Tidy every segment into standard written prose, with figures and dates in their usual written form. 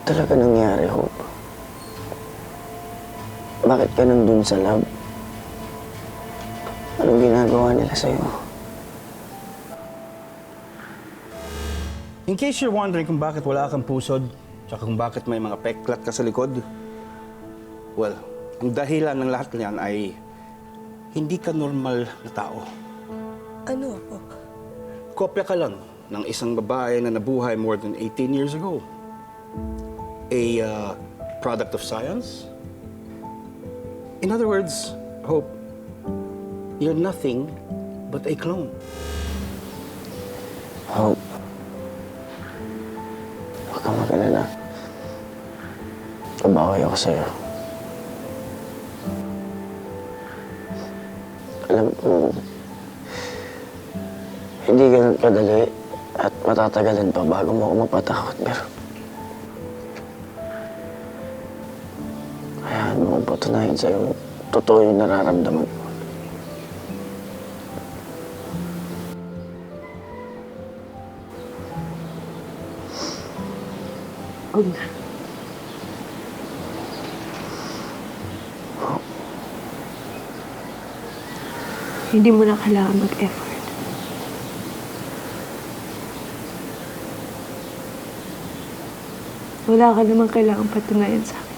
talaga nangyari, Hope? Bakit ka nandun sa lab? Anong ginagawa nila sa'yo? In case you're wondering kung bakit wala kang pusod, tsaka kung bakit may mga peklat ka sa likod, well, ang dahilan ng lahat niyan ay hindi ka normal na tao. Ano ako? Kopya ka lang ng isang babae na nabuhay more than 18 years ago. A product of science. In other words, Hope, you're nothing but a clone. Hope. Huwag kang mag-alala. Babawi ako sa'yo. Alam ko, hindi ganun kadali at matatagalan pa bago mo ako mapatakot, pero hayaan mo kong patunayan sa'yo totoo yung nararamdaman ko. Huwag na. Hindi mo na kailangan mag-effort. Wala ka namang kailangan patunayan sa akin.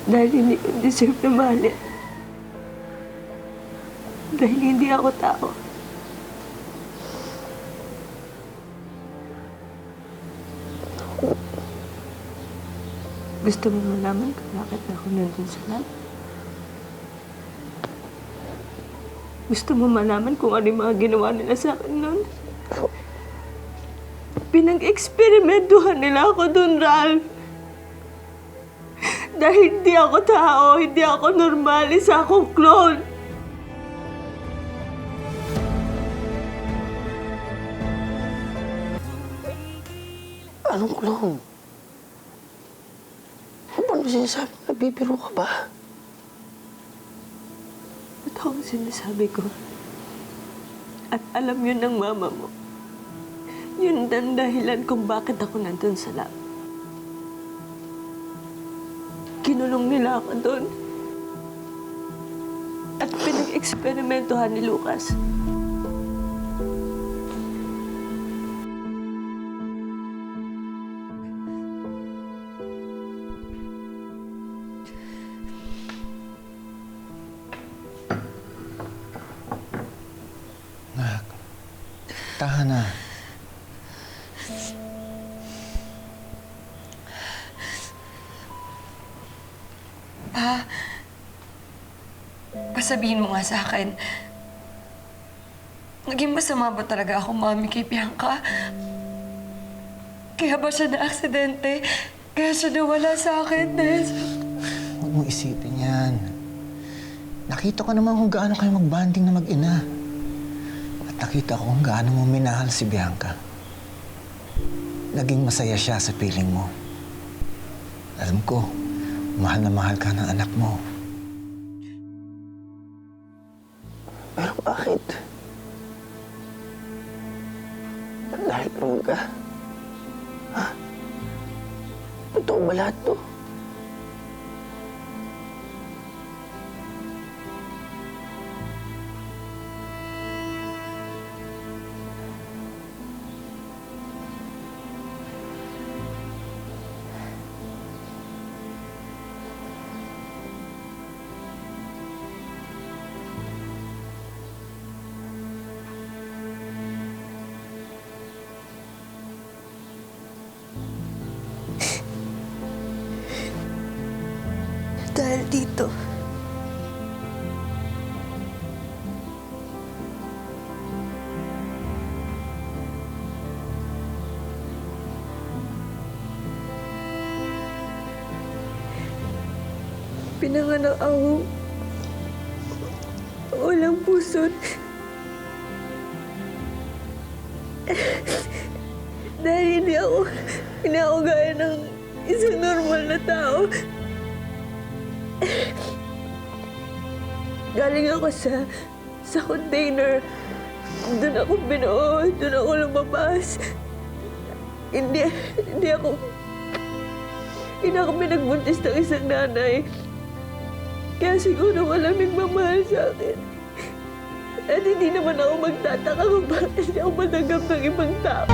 Dahil hindi ko deserve na mahalin. Dahil hindi ako tao. Gusto mo malaman kung bakit ako nandun sa lab? Gusto mo malaman kung ano yung mga ginawa nila sa akin noon? Pinag-eksperimentuhan nila ako doon, Ralph. Dahil hindi ako tao, hindi ako normal, isa akong clone. Anong clone? Paano mo sinasabi? Nagbibiro ka ba? Ito ang sinasabi ko. At alam yun ng mama mo. Yun ang dahilan kung bakit ako nandun sa lab. Kinulong nila ako doon. At pinag-eksperimentuhan ni Lucas. Nak, tahan na. Pasabihin mo nga sa akin, naging masama ba talaga ako, Mami, kay Bianca? Kaya ba siya na-aksidente? Kaya siya nawala sa akin dahil sa... Huwag mong isipin yan. Nakita ko naman kung gaano kayo mag-banding na mag-ina. At nakita ko kung gaano mo minahal si Bianca. Naging masaya siya sa piling mo. Alam ko, mahal na mahal ka ng anak mo. Pero bakit? Dahil clone ka? Ha? Totoo ba lahat to? Dahil dito. Pinanganak ako. Walang puso. Dahil hindi ako gaya ng isang normal na tao. Galing ako sa container. Doon ako binuo, doon ako lumabas. Hindi ako Hindi ako pinagbuntis ng isang nanay. Kaya siguro walang nagmamahal sa akin. At hindi naman ako magtataka kung bakit niya ako matanggap ng ibang tao.